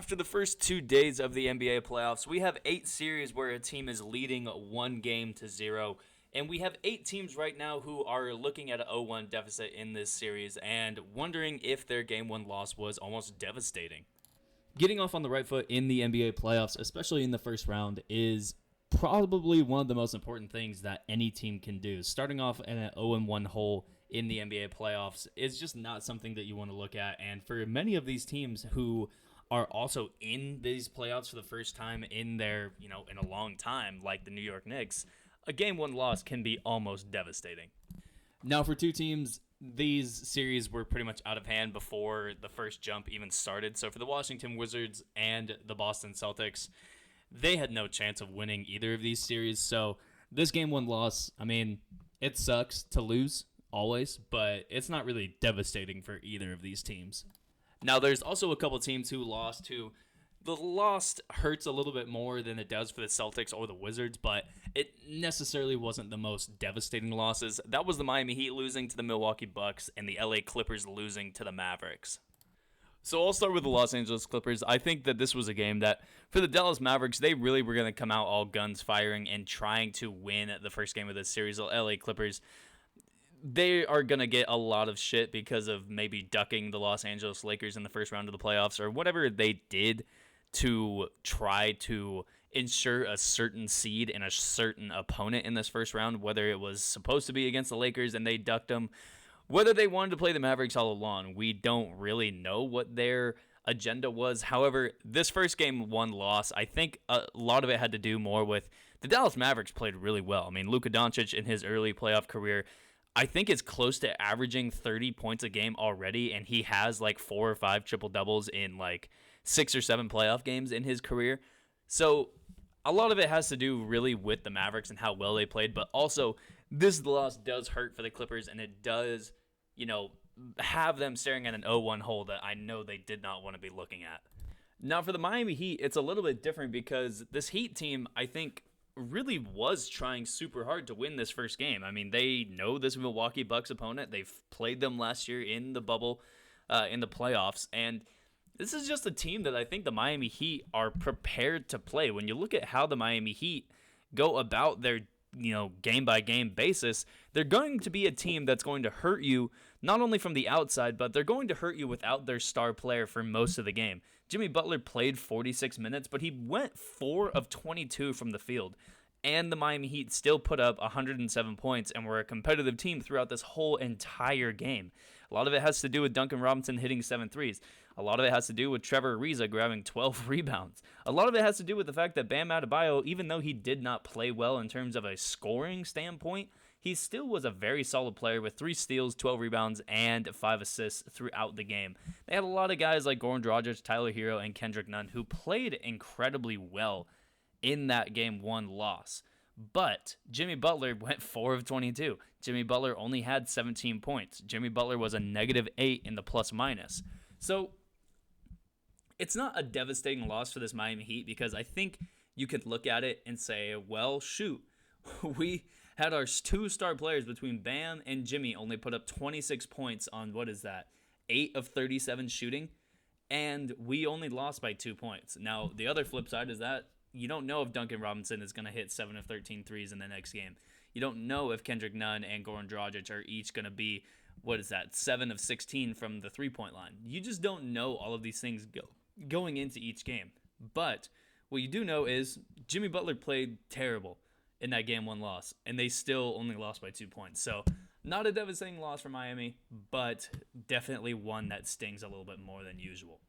After the first 2 days of the NBA playoffs, we have 8 series where a team is leading 1 game to 0. And we have 8 teams right now who are looking at an 0-1 deficit in this series and wondering if their game 1 loss was almost devastating. Getting off on the right foot in the NBA playoffs, especially in the first round, is probably one of the most important things that any team can do. Starting off in an 0-1 hole in the NBA playoffs is just not something that you want to look at. And for many of these teams who are also in these playoffs for the first time in in a long time, like the New York Knicks, a game 1 loss can be almost devastating. Now, for 2 teams, these series were pretty much out of hand before the first jump even started. So for the Washington Wizards and the Boston Celtics, they had no chance of winning either of these series. So this game 1 loss, I mean, it sucks to lose always, but it's not really devastating for either of these teams. Now, there's also a couple teams who lost who the loss hurts a little bit more than it does for the Celtics or the Wizards, but it necessarily wasn't the most devastating losses. That was the Miami Heat losing to the Milwaukee Bucks and the LA Clippers losing to the Mavericks. So I'll start with the Los Angeles Clippers. I think that this was a game that, for the Dallas Mavericks, they really were going to come out all guns firing and trying to win the first game of this series. The LA Clippers, they are going to get a lot of shit because of maybe ducking the Los Angeles Lakers in the first round of the playoffs or whatever they did to try to ensure a certain seed and a certain opponent in this first round, whether it was supposed to be against the Lakers and they ducked them, whether they wanted to play the Mavericks all along. We don't really know what their agenda was. However, this first game 1 loss, I think a lot of it had to do more with the Dallas Mavericks played really well. I mean, Luka Doncic in his early playoff career, I think is close to averaging 30 points a game already, and he has like 4 or 5 triple-doubles in like 6 or 7 playoff games in his career. So a lot of it has to do really with the Mavericks and how well they played, but also this loss does hurt for the Clippers, and it does, have them staring at an 0-1 hole that I know they did not want to be looking at. Now, for the Miami Heat, it's a little bit different because this Heat team, I think, really was trying super hard to win this first game. I mean, they know this Milwaukee Bucks opponent. They've played them last year in the bubble, in the playoffs, and this is just a team that I think the Miami Heat are prepared to play. When you look at how the Miami Heat go about their game-by-game basis, they're going to be a team that's going to hurt you, not only from the outside, but they're going to hurt you without their star player for most of the game. Jimmy Butler played 46 minutes, but he went 4 of 22 from the field. And the Miami Heat still put up 107 points and were a competitive team throughout this whole entire game. A lot of it has to do with Duncan Robinson hitting 7 threes. A lot of it has to do with Trevor Ariza grabbing 12 rebounds. A lot of it has to do with the fact that Bam Adebayo, even though he did not play well in terms of a scoring standpoint, he still was a very solid player with 3 steals, 12 rebounds, and 5 assists throughout the game. They had a lot of guys like Goran Dragic, Tyler Hero, and Kendrick Nunn who played incredibly well in that game 1 loss. But Jimmy Butler went 4 of 22. Jimmy Butler only had 17 points. Jimmy Butler was a -8 in the plus-minus. So it's not a devastating loss for this Miami Heat because I think you could look at it and say, well, shoot, we had our 2 star players between Bam and Jimmy only put up 26 points on, 8 of 37 shooting, and we only lost by 2 points. Now, the other flip side is that you don't know if Duncan Robinson is going to hit 7 of 13 threes in the next game. You don't know if Kendrick Nunn and Goran Dragic are each going to be, 7 of 16 from the three-point line. You just don't know all of these things going into each game. But what you do know is Jimmy Butler played terrible in that game 1 loss, and they still only lost by 2 points. So not a devastating loss for Miami, but definitely one that stings a little bit more than usual.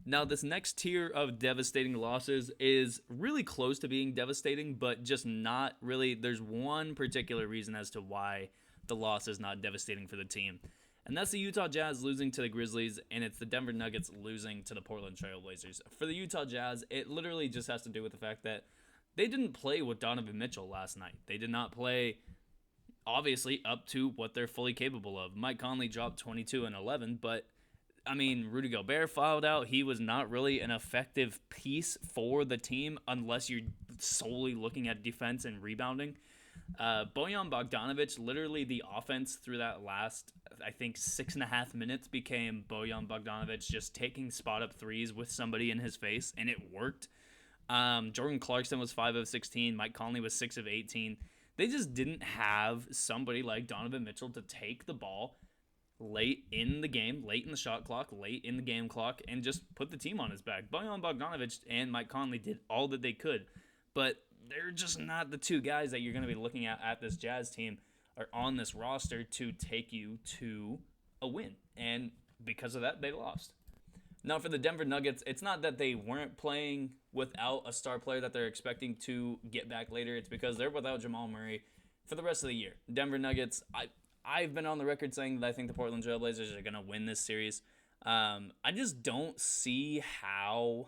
Now, this next tier of devastating losses is really close to being devastating, but just not really. There's one particular reason as to why the loss is not devastating for the team, and that's the Utah Jazz losing to the Grizzlies, and it's the Denver Nuggets losing to the Portland Trail Blazers. For the Utah Jazz, it literally just has to do with the fact that they didn't play with Donovan Mitchell last night. They did not play, obviously, up to what they're fully capable of. Mike Conley dropped 22 and 11, but Rudy Gobert fouled out. He was not really an effective piece for the team unless you're solely looking at defense and rebounding. Bojan Bogdanovic, literally the offense through that last, I think, 6.5 minutes became Bojan Bogdanovic just taking spot up threes with somebody in his face, and it worked. Jordan Clarkson was 5 of 16. Mike Conley was 6 of 18. They just didn't have somebody like Donovan Mitchell to take the ball late in the game, late in the shot clock, late in the game clock, and just put the team on his back. Bojan Bogdanovic and Mike Conley did all that they could, but they're just not the two guys that you're going to be looking at this Jazz team or on this roster to take you to a win. And because of that, they lost. Now, for the Denver Nuggets, it's not that they weren't playing without a star player that they're expecting to get back later. It's because they're without Jamal Murray for the rest of the year. Denver Nuggets, I've been on the record saying that I think the Portland Trail Blazers are going to win this series. I just don't see how,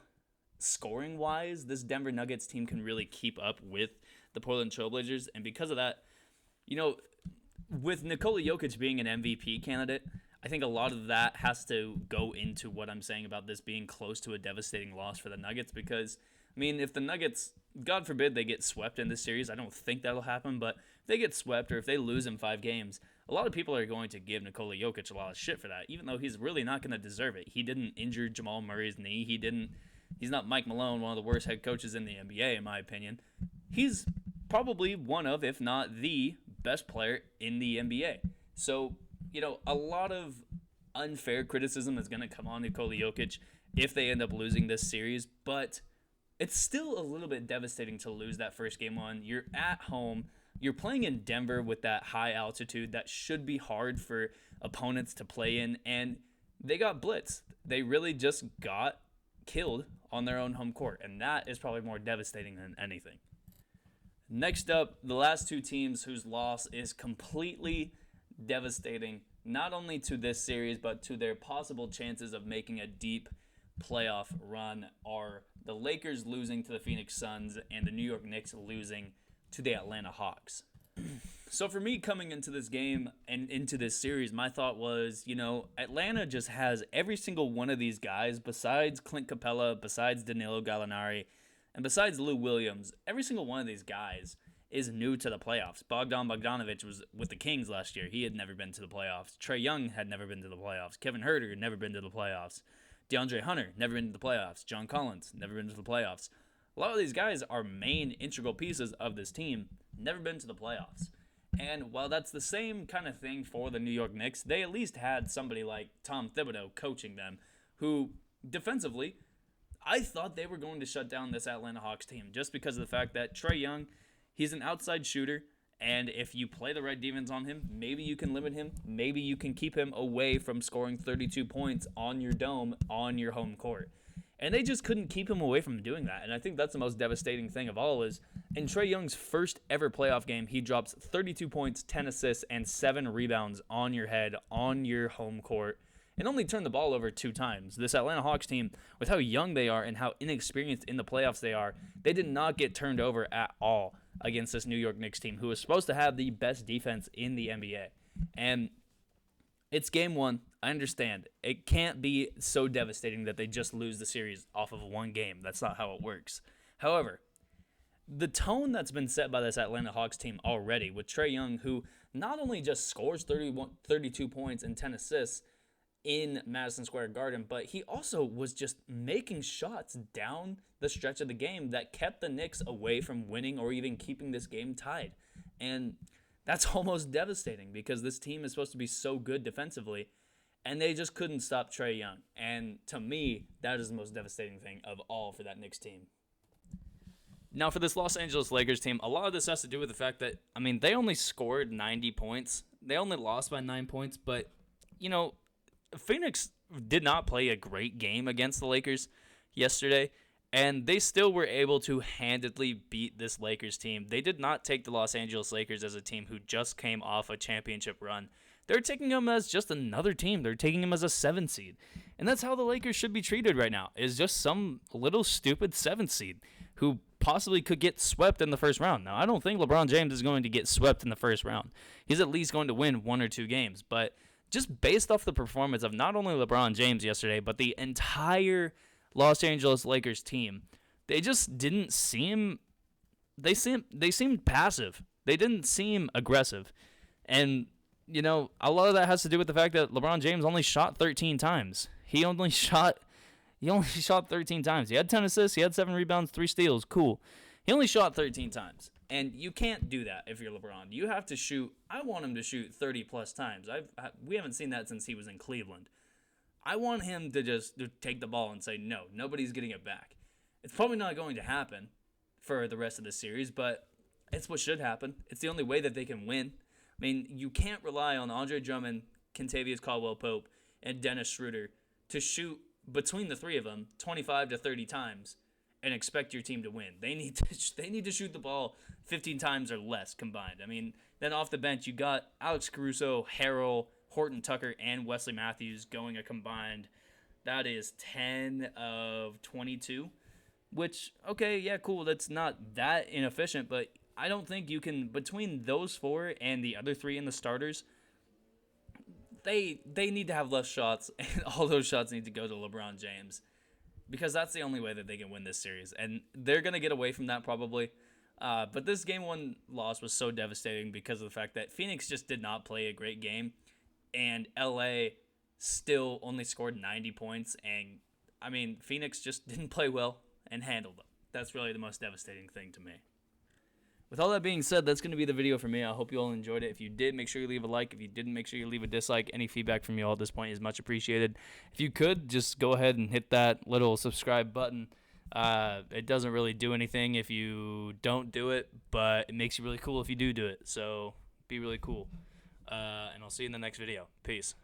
scoring-wise, this Denver Nuggets team can really keep up with the Portland Trail Blazers. And because of that, with Nikola Jokic being an MVP candidate, I think a lot of that has to go into what I'm saying about this being close to a devastating loss for the Nuggets because, if the Nuggets, God forbid they get swept in this series, I don't think that'll happen, but if they get swept or if they lose in 5 games, a lot of people are going to give Nikola Jokic a lot of shit for that, even though he's really not going to deserve it. He didn't injure Jamal Murray's knee. He's not Mike Malone, one of the worst head coaches in the NBA, in my opinion. He's probably one of, if not the best player in the NBA. So, a lot of unfair criticism is going to come on Nikola Jokic if they end up losing this series, but it's still a little bit devastating to lose that first game on. You're at home. You're playing in Denver with that high altitude that should be hard for opponents to play in, and they got blitzed. They really just got killed on their own home court, and that is probably more devastating than anything. Next up, the last two teams whose loss is completely devastating, not only to this series, but to their possible chances of making a deep playoff run, are the Lakers losing to the Phoenix Suns and the New York Knicks losing to the Atlanta Hawks. So for me, coming into this game and into this series, my thought was, Atlanta just has every single one of these guys, besides Clint Capella, besides Danilo Gallinari, and besides Lou Williams, every single one of these guys is new to the playoffs. Bogdan Bogdanovic was with the Kings last year. He had never been to the playoffs. Trae Young had never been to the playoffs. Kevin Huerter had never been to the playoffs. DeAndre Hunter, never been to the playoffs. John Collins, never been to the playoffs. A lot of these guys are main integral pieces of this team, never been to the playoffs. And while that's the same kind of thing for the New York Knicks, they at least had somebody like Tom Thibodeau coaching them, who defensively, I thought they were going to shut down this Atlanta Hawks team just because of the fact that Trae Young, he's an outside shooter, and if you play the right defense on him, maybe you can limit him. Maybe you can keep him away from scoring 32 points on your dome on your home court. And they just couldn't keep him away from doing that. And I think that's the most devastating thing of all is in Trae Young's first ever playoff game, he drops 32 points, 10 assists, and 7 rebounds on your head, on your home court, and only turned the ball over 2 times. This Atlanta Hawks team, with how young they are and how inexperienced in the playoffs they are, they did not get turned over at all against this New York Knicks team, who is supposed to have the best defense in the NBA. And it's game 1. I understand. It can't be so devastating that they just lose the series off of one game. That's not how it works. However, the tone that's been set by this Atlanta Hawks team already, with Trae Young, who not only just scores 32 points and 10 assists in Madison Square Garden, but he also was just making shots down the stretch of the game that kept the Knicks away from winning or even keeping this game tied. And that's almost devastating because this team is supposed to be so good defensively, and they just couldn't stop Trae Young. And to me, that is the most devastating thing of all for that Knicks team. Now, for this Los Angeles Lakers team, a lot of this has to do with the fact that, they only scored 90 points. They only lost by 9 points, but, Phoenix did not play a great game against the Lakers yesterday, and they still were able to handedly beat this Lakers team. They did not take the Los Angeles Lakers as a team who just came off a championship run. They're taking them as just another team. They're taking them as a 7 seed. And that's how the Lakers should be treated right now, is just some little stupid 7 seed who possibly could get swept in the first round. Now, I don't think LeBron James is going to get swept in the first round. He's at least going to win 1 or 2 games, but just based off the performance of not only LeBron James yesterday, but the entire Los Angeles Lakers team, they just didn't seem they seemed passive. They didn't seem aggressive. And, a lot of that has to do with the fact that LeBron James only shot 13 times. He only shot 13 times. He had 10 assists, he had 7 rebounds, 3 steals. Cool. He only shot 13 times. And you can't do that if you're LeBron. You have to shoot. I want him to shoot 30-plus times. We haven't seen that since he was in Cleveland. I want him to just take the ball and say, no, nobody's getting it back. It's probably not going to happen for the rest of the series, but it's what should happen. It's the only way that they can win. I mean, you can't rely on Andre Drummond, Kentavious Caldwell-Pope, and Dennis Schroeder to shoot between the three of them 25 to 30 times and expect your team to win. They need to shoot the ball 15 times or less combined. I mean, then off the bench, you got Alex Caruso, Harrell, Horton Tucker, and Wesley Matthews going a combined, that is 10 of 22, which, okay, yeah, cool. That's not that inefficient, but I don't think you can, between those 4 and the other 3 in the starters, they need to have less shots, and all those shots need to go to LeBron James, because that's the only way that they can win this series. And they're going to get away from that probably. But this Game 1 loss was so devastating because of the fact that Phoenix just did not play a great game. And LA still only scored 90 points. And, I mean, Phoenix just didn't play well and handled them. That's really the most devastating thing to me. With all that being said, that's going to be the video for me. I hope you all enjoyed it. If you did, make sure you leave a like. If you didn't, make sure you leave a dislike. Any feedback from you all at this point is much appreciated. If you could, just go ahead and hit that little subscribe button. It doesn't really do anything if you don't do it, but it makes you really cool if you do it. So be really cool. And I'll see you in the next video. Peace.